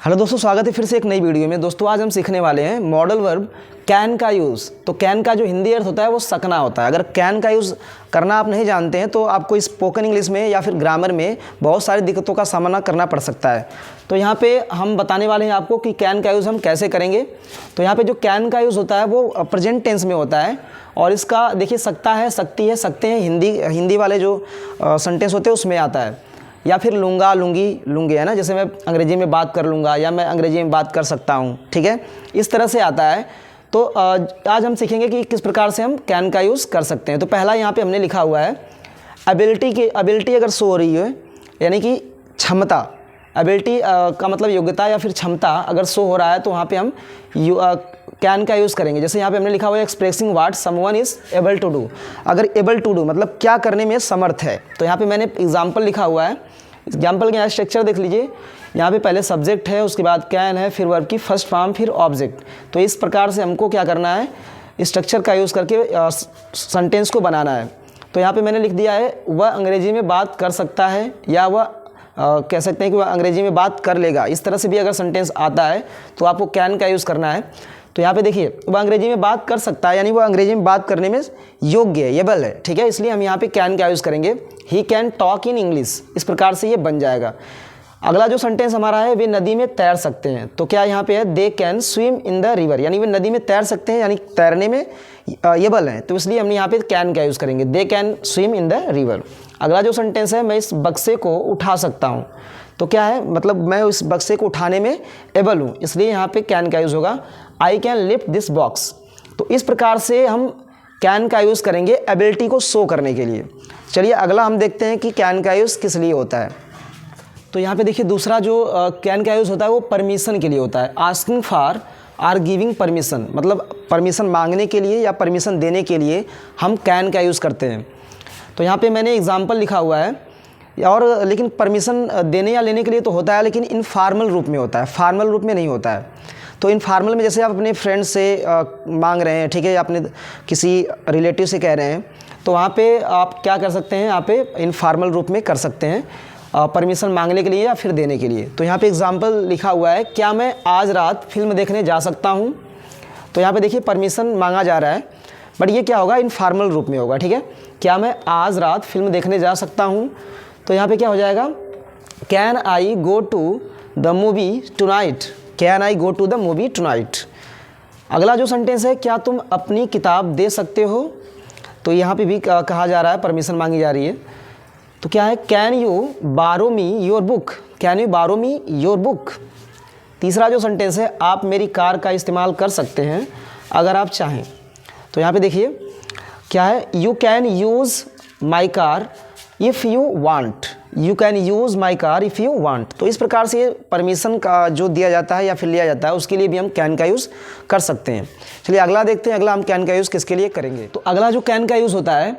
Hello दोस्तों, स्वागत है फिर से एक नई वीडियो में। दोस्तों आज हम सीखने वाले हैं मॉडल वर्ब कैन का यूज़। तो कैन का जो हिंदी अर्थ होता है वो सकना होता है। अगर कैन का यूज़ करना आप नहीं जानते हैं तो आपको स्पोकन इंग्लिश में या फिर ग्रामर में बहुत सारी दिक्कतों का सामना करना पड़ सकता है। तो यहाँ पे हम बताने वाले हैं आपको कि कैन का यूज़ हम कैसे करेंगे। तो यहाँ पे जो कैन का यूज़ होता है वो प्रेजेंट टेंस में होता है और इसका देखिए सकता है, सकती है, सकते हैं हिंदी वाले जो सेंटेंस होते हैं उसमें आता है, या फिर लूँगा, लूँगी, लूँगे, है ना। जैसे मैं अंग्रेजी में बात कर लूँगा या मैं अंग्रेजी में बात कर सकता हूँ, ठीक है, इस तरह से आता है। तो आज हम सीखेंगे कि किस प्रकार से हम कैन का यूज़ कर सकते हैं। तो पहला यहाँ पे हमने लिखा हुआ है एबिलिटी अगर शो हो रही है यानी कि क्षमता, एबिलिटी का मतलब योग्यता या फिर क्षमता अगर शो हो रहा है तो वहाँ पे हम कैन का यूज़ करेंगे। जैसे यहाँ पे हमने लिखा हुआ है expressing what someone is able to do. अगर एबल टू डू मतलब क्या करने में समर्थ है, तो यहाँ पे मैंने एग्जाम्पल लिखा हुआ है। एग्जाम्पल का स्ट्रक्चर देख लीजिए। यहाँ पे पहले सब्जेक्ट है, उसके बाद कैन है, फिर वर्ब की फर्स्ट फॉर्म, फिर ऑब्जेक्ट। तो इस प्रकार से हमको क्या करना है, स्ट्रक्चर का यूज़ करके सेंटेंस को बनाना है। तो यहाँ पे मैंने लिख दिया है वह अंग्रेजी में बात कर सकता है, या वह कह सकते हैं कि वह अंग्रेजी में बात कर लेगा। इस तरह से भी अगर सेंटेंस आता है तो आपको कैन का यूज़ करना है। तो यहाँ पे देखिए वह अंग्रेजी में बात कर सकता है यानी वह अंग्रेजी में बात करने में योग्य है, एबल है, ठीक है। इसलिए हम यहाँ पे कैन का यूज़ करेंगे। He can talk in English, इस प्रकार से ये बन जाएगा। अगला जो सेंटेंस हमारा है वे नदी में तैर सकते हैं। तो क्या यहाँ पे है, they can swim in the river, यानी वे नदी में तैर सकते हैं, यानी तैरने में एबल हैं। तो इसलिए हमने यहाँ पे कैन का यूज़ करेंगे, they can swim in the river. अगला जो सेंटेंस है, मैं इस बक्से को उठा सकता हूँ। तो क्या है, मतलब मैं उस बक्से को उठाने में एबल हूँ, इसलिए यहाँ पे कैन का यूज़ होगा, I can lift this box. तो इस प्रकार से हम कैन का यूज़ करेंगे एबिलिटी को शो करने के लिए। चलिए अगला हम देखते हैं कि कैन का यूज़ किस लिए होता है। तो यहाँ पे देखिए दूसरा जो कैन का यूज़ होता है वो परमिशन के लिए होता है। Asking for or giving permission, मतलब परमिशन मांगने के लिए या परमिशन देने के लिए हम कैन का यूज़ करते हैं। तो यहाँ पे मैंने एग्जाम्पल लिखा हुआ है, और लेकिन परमिशन देने या लेने के लिए तो होता है, लेकिन इनफॉर्मल रूप में होता है, फॉर्मल रूप में नहीं होता है। तो इनफॉर्मल में जैसे आप अपने फ्रेंड से मांग रहे हैं, ठीक है, या अपने किसी रिलेटिव से कह रहे हैं, तो वहाँ पे आप क्या कर सकते हैं, यहाँ पे इनफॉर्मल रूप में कर सकते हैं परमिशन मांगने के लिए या फिर देने के लिए। तो यहाँ पे एग्जांपल लिखा हुआ है, क्या मैं आज रात फिल्म देखने जा सकता हूँ। तो यहाँ पे देखिए परमिशन मांगा जा रहा है, बट ये क्या होगा, इनफॉर्मल रूप में होगा, ठीक है। क्या मैं आज रात फिल्म देखने जा सकता हूँ, तो यहाँ पे क्या हो जाएगा, can I go to the movie tonight, can I go to the movie tonight. अगला जो सेंटेंस है, क्या तुम अपनी किताब दे सकते हो। तो यहाँ पे भी कहा जा रहा है, परमिशन मांगी जा रही है। तो क्या है, कैन यू बारो me your book, can you बारो मी योर बुक। तीसरा जो सेंटेंस है, आप मेरी कार का इस्तेमाल कर सकते हैं अगर आप चाहें। तो यहाँ पे देखिए क्या है, you can use my car if you want, you can use my car if you want. तो इस प्रकार से परमिशन का जो दिया जाता है या फिर लिया जाता है उसके लिए भी हम कैन का यूज़ कर सकते हैं। चलिए अगला देखते हैं, अगला हम कैन का यूज़ किसके लिए करेंगे। तो अगला जो कैन का यूज़ होता है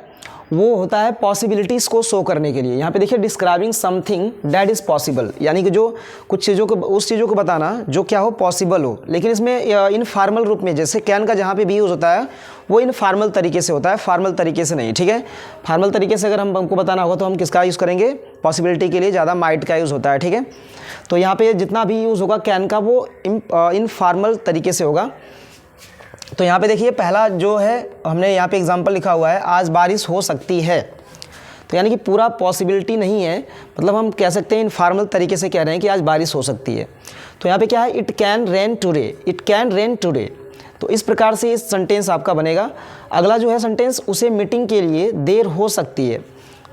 वो होता है पॉसिबिलिटीज़ को शो करने के लिए। यहाँ पे देखिए describing something that is possible, यानी कि जो कुछ चीज़ों को, उस चीज़ों को बताना जो क्या हो, पॉसिबल हो। लेकिन इसमें इनफॉर्मल रूप में, जैसे कैन का जहाँ पे भी यूज़ होता है वो इनफॉर्मल तरीके से होता है, फॉर्मल तरीके से नहीं, ठीक है। फॉर्मल तरीके से अगर हमको बताना होगा तो हम किसका यूज़ करेंगे, पॉसिबिलिटी के लिए ज़्यादा माइट का यूज़ होता है, ठीक है। तो यहाँ पे जितना भी यूज़ होगा कैन का वो इनफॉर्मल तरीके से होगा। तो यहाँ पे देखिए पहला जो है, हमने यहाँ पे एग्जांपल लिखा हुआ है, आज बारिश हो सकती है। तो यानी कि पूरा पॉसिबिलिटी नहीं है, मतलब हम कह सकते हैं इनफॉर्मल तरीके से कह रहे हैं कि आज बारिश हो सकती है। तो यहाँ पे क्या है, it can rain today, it can rain today. तो इस प्रकार से इस सेंटेंस आपका बनेगा। अगला जो है सेंटेंस, उसे मीटिंग के लिए देर हो सकती है।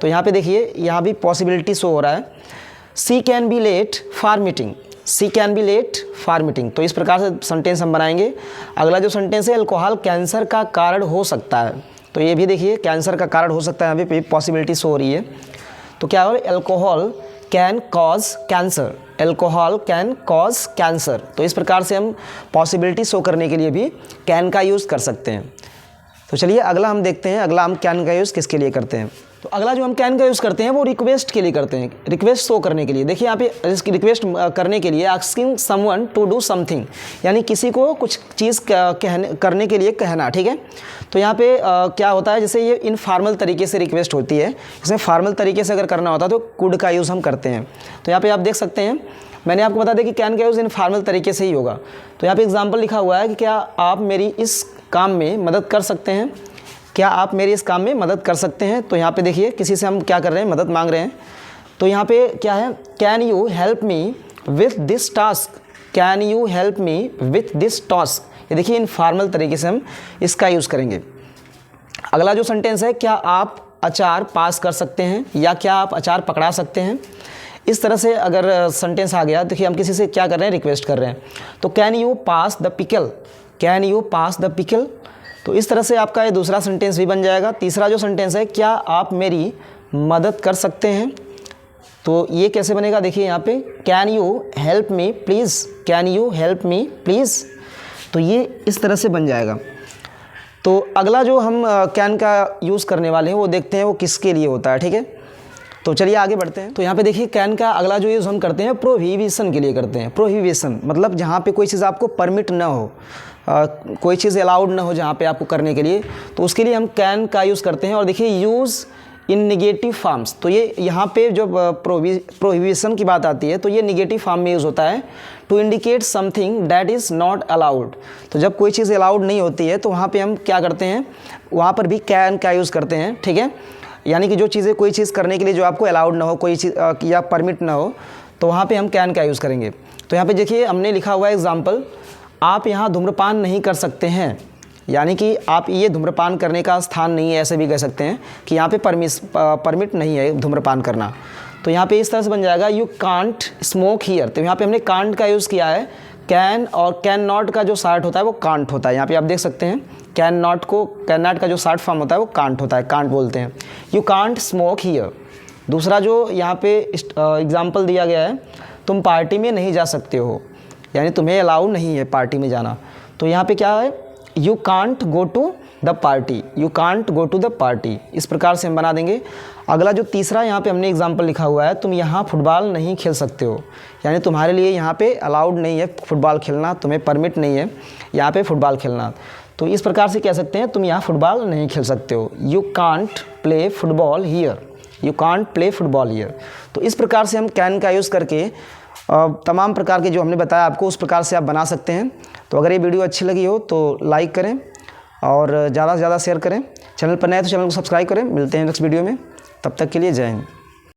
तो यहाँ पे देखिए यहाँ भी पॉसिबिलिटी शो हो रहा है, she can be late for meeting, she can be late for meeting. तो इस प्रकार से सेंटेंस हम बनाएंगे। अगला जो सेंटेंस है, अल्कोहल कैंसर का कारण हो सकता है। तो ये भी देखिए कैंसर का कारण हो सकता है, यहाँ पे पॉसिबिलिटी शो हो रही है। तो क्या हो, alcohol can cause cancer, alcohol can cause cancer. तो इस प्रकार से हम पॉसिबिलिटी शो करने के लिए भी कैन का यूज़ कर सकते हैं। तो चलिए अगला हम देखते हैं, अगला हम कैन का यूज़ किसके लिए करते हैं। तो अगला जो हम कैन का यूज़ करते हैं वो रिक्वेस्ट के लिए करते हैं, रिक्वेस्ट शो करने के लिए। देखिए यहाँ पे इसकी रिक्वेस्ट करने के लिए, asking someone to do something, यानी किसी को कुछ चीज़ करने के लिए कहना, ठीक है। तो यहाँ पे क्या होता है, जैसे ये इनफॉर्मल तरीके से रिक्वेस्ट होती है, इसमें फॉर्मल तरीके से अगर करना होता है तो कुड का यूज़ हम करते हैं। तो यहाँ पे आप देख सकते हैं, मैंने आपको बता दिया कि कैन का यूज़ इनफॉर्मल तरीके से ही होगा। तो यहाँ पे एग्जांपल लिखा हुआ है कि क्या आप मेरी इस काम में मदद कर सकते हैं, क्या आप मेरी इस काम में मदद कर सकते हैं। तो यहाँ पे देखिए किसी से हम क्या कर रहे हैं, मदद मांग रहे हैं। तो यहाँ पे क्या है, can you help me with this task, can you help me with this task. ये देखिए इनफॉर्मल तरीके से हम इसका यूज़ करेंगे। अगला जो सेंटेंस है, क्या आप अचार पास कर सकते हैं या क्या आप अचार पकड़ा सकते हैं। इस तरह से अगर सेंटेंस आ गया, देखिए हम किसी से क्या कर रहे हैं, रिक्वेस्ट कर रहे हैं। तो can you pass the pickle, can you pass the pickle. तो इस तरह से आपका ये दूसरा सेंटेंस भी बन जाएगा। तीसरा जो सेंटेंस है, क्या आप मेरी मदद कर सकते हैं। तो ये कैसे बनेगा, देखिए यहाँ पे, can you help me please, can you help me please. तो ये इस तरह से बन जाएगा। तो अगला जो हम कैन का यूज़ करने वाले हैं वो देखते हैं वो किसके लिए होता है, ठीक है। तो चलिए आगे बढ़ते हैं। तो यहाँ पे देखिए कैन का अगला जो यूज़ हम करते हैं प्रोहिबिशन के लिए करते हैं। प्रोहिबिशन मतलब जहाँ पे कोई चीज़ आपको परमिट ना हो, कोई चीज़ अलाउड ना हो जहाँ पे आपको करने के लिए, तो उसके लिए हम कैन का यूज़ करते हैं। और देखिए यूज़ इन निगेटिव फॉर्म्स, तो ये यहाँ पे जो प्रोहिबिशन की बात आती है तो ये निगेटिव फॉर्म में यूज़ होता है, to indicate something that is not allowed. तो जब कोई चीज़ अलाउड नहीं होती है तो वहाँ पे हम क्या करते हैं, वहाँ पर भी कैन का यूज़ करते हैं, ठीक है। यानी कि जो चीज़ें, कोई चीज़ करने के लिए जो आपको अलाउड ना हो, कोई चीज़ या परमिट ना हो, तो वहाँ पे हम कैन का यूज़ करेंगे। तो यहाँ पे देखिए हमने लिखा हुआ है एग्जाम्पल, आप यहाँ धूम्रपान नहीं कर सकते हैं, यानी कि आप ये धूम्रपान करने का स्थान नहीं है, ऐसे भी कह सकते हैं कि यहाँ पे परमिट नहीं है धूम्रपान करना। तो यहाँ पे इस तरह से बन जाएगा, यू कांट स्मोक हियर। तो यहाँ पे हमने कांट का यूज़ किया है। कैन और कैन नॉट का जो शार्ट होता है वो कांट होता है। यहाँ पे आप देख सकते हैं कैन नॉट का जो शार्ट फॉर्म होता है वो कांट होता है, कांट बोलते हैं। You can't smoke here. दूसरा जो यहाँ पे एग्जाम्पल दिया गया है, तुम पार्टी में नहीं जा सकते हो, यानी तुम्हें अलाउ नहीं है पार्टी में जाना। तो यहाँ पे क्या है, you can't go to the party, you can't go to the party. इस प्रकार से हम बना देंगे। अगला जो तीसरा यहाँ पे हमने एग्जाम्पल लिखा हुआ है, तुम यहाँ फुटबॉल नहीं खेल सकते हो, यानी तुम्हारे लिए यहाँ पे अलाउड नहीं है फुटबॉल खेलना, तुम्हें परमिट नहीं है यहाँ पे फुटबॉल खेलना। तो इस प्रकार से कह सकते हैं, तुम यहाँ फुटबॉल नहीं खेल सकते हो, you can't play football here, you can't play football here. तो इस प्रकार से हम कैन का यूज़ करके तमाम प्रकार के जो हमने बताया आपको, उस प्रकार से आप बना सकते हैं। तो अगर ये वीडियो अच्छी लगी हो तो लाइक करें और ज़्यादा से ज़्यादा शेयर करें। चैनल पर नए तो चैनल को सब्सक्राइब करें। मिलते हैं नेक्स्ट वीडियो में, तब तक के लिए जय हिंद।